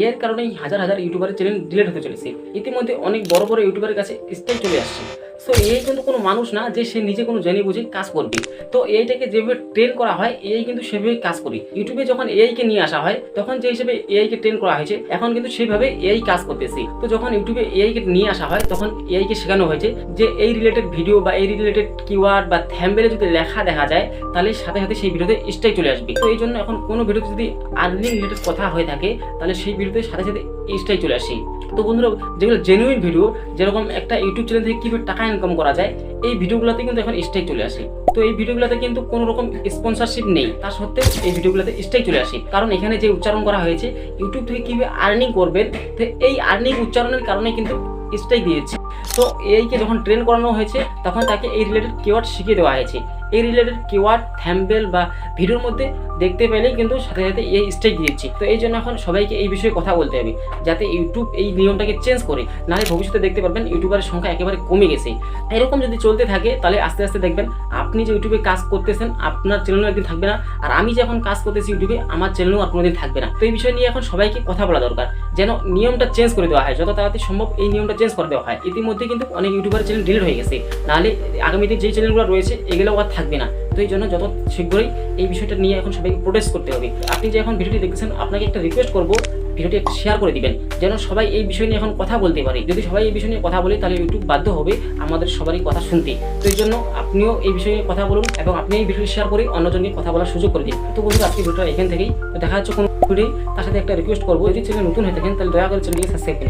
এর কারণেই হাজার হাজার ইউটিউবারের চ্যানেল ডিলিট হতে চলেছে। ইতিমধ্যে অনেক বড় বড় ইউটিউবারের কাছে স্ট্রাইক চলে আসছে। সো এই কিন্তু কোনো মানুষ না যে সে নিজে কোনো জেনে বুঝে কাজ করবে। তো এইটাকে যেভাবে ট্রেন করা হয় এআই কিন্তু সেভাবে কাজ করি। ইউটিউবে যখন এআইকে নিয়ে আসা হয় তখন যে হিসেবে এআইকে ট্রেন করা হয়েছে এখন কিন্তু সেভাবে এআই কাজ করতেছে। তো যখন ইউটিউবে এআইকে নিয়ে আসা হয় তখন এআইকে শেখানো হয়েছে যে এই রিলেটেড ভিডিও বা এই রিলেটেড কিওয়ার্ড বা থ্যাম্বনেলে যদি লেখা দেখা যায় তাহলে সাথে সাথে সেই ভিডিওতে স্ট্রাইক চলে আসবে। তো এই জন্য এখন কোনো ভিডিওতে যদি আর্নিং রিলেটেড কথা হয়ে থাকে তাহলে সেই ভিডিওতে সাথে সাথে স্ট্রাইক চলে আসে। তো বন্ধুরা, যেগুলো জেনুইন ভিডিও, যেরকম একটা ইউটিউব চ্যানেল থেকে কীভাবে টাকা ইনকাম করা যায়, এই ভিডিওগুলোতে কিন্তু এখন স্ট্রাইক চলে আসে। তো এই ভিডিওগুলোতে কিন্তু কোনো রকম স্পন্সরশিপ নেই, তার সত্ত্বেও এই ভিডিওগুলোতে স্ট্রাইক চলে আসে। কারণ এখানে যে উচ্চারণ করা হয়েছে ইউটিউব থেকে কীভাবে আর্নিং করবেন, তো এই আর্নিং উচ্চারণের কারণে কিন্তু স্ট্রাইক দিয়েছে। তো এইকে যখন ট্রেন করানো হয়েছে তখন তাকে এই রিলেটেড কিওয়ার্ড শিখিয়ে দেওয়া হয়েছে। এই রিলেটেড কিওয়ার্ড থ্যাম্বনেল বা ভিডিওর মধ্যে দেখতে পেলেই কিন্তু সাথে সাথে এই স্ট্রাইক দিয়েছি। তো এই জন্য এখন সবাইকে এই বিষয়ে কথা বলতে হবে যাতে ইউটিউব এই নিয়মটাকে চেঞ্জ করে, নাহলে ভবিষ্যতে দেখতে পারবেন ইউটিউবারের সংখ্যা একেবারে কমে গেছে। এরকম যদি চলতে থাকে তাহলে আস্তে আস্তে দেখবেন আপনি যে ইউটিউবে কাজ করতেছেন আপনার চ্যানেলও একদিন থাকবে না, আর আমি যে এখন কাজ করতেছি ইউটিউবে আমার চ্যানেলও আর কোনোদিন থাকবে না। তো এই বিষয় নিয়ে এখন সবাইকে কথা বলা দরকার যেন নিয়মটা চেঞ্জ করে দেওয়া হয়, যত তাড়াতাড়ি সম্ভব এই নিয়মটা চেঞ্জ করে দেওয়া হয়। ইতিমধ্যে কিন্তু অনেক ইউটিউবার চ্যানেল ডিলিট হয়ে গেছে, নাহলে আগামীতে যেই চ্যানেলগুলো রয়েছে এগুলো আর থাকবে না। তো এই জন্য যত শীঘ্রই এই বিষয়টা নিয়ে এখন সবাইকে প্রোটেস্ট করতে হবে। আপনি যে এখন ভিডিওটি দেখতেছেন আপনাকে একটা রিকোয়েস্ট করবো, ভিডিওটি একটু শেয়ার করে দিবেন যেন সবাই এই বিষয় নিয়ে এখন কথা বলতে পারে। যদি সবাই এই বিষয় নিয়ে কথা বলে তাহলে ইউটিউব বাধ্য হবে আমাদের সবারই কথা শুনতে। তো এই জন্য আপনিও এই বিষয়ে নিয়ে কথা বলুন এবং আপনি এই ভিডিওটি শেয়ার করে অন্যজনকে কথা বলার সুযোগ করে দিন। তো বন্ধুরা, আজকে ভিডিওটা এখান থেকেই। তো দেখা হচ্ছে কোনো ভিডিও, তার সাথে একটা রিকোয়েস্ট করবো, যদি চ্যানেল নতুন হয়ে থাকেন তাহলে দয়া করে চ্যানেলটিকে সাবস্ক্রাইব করুন।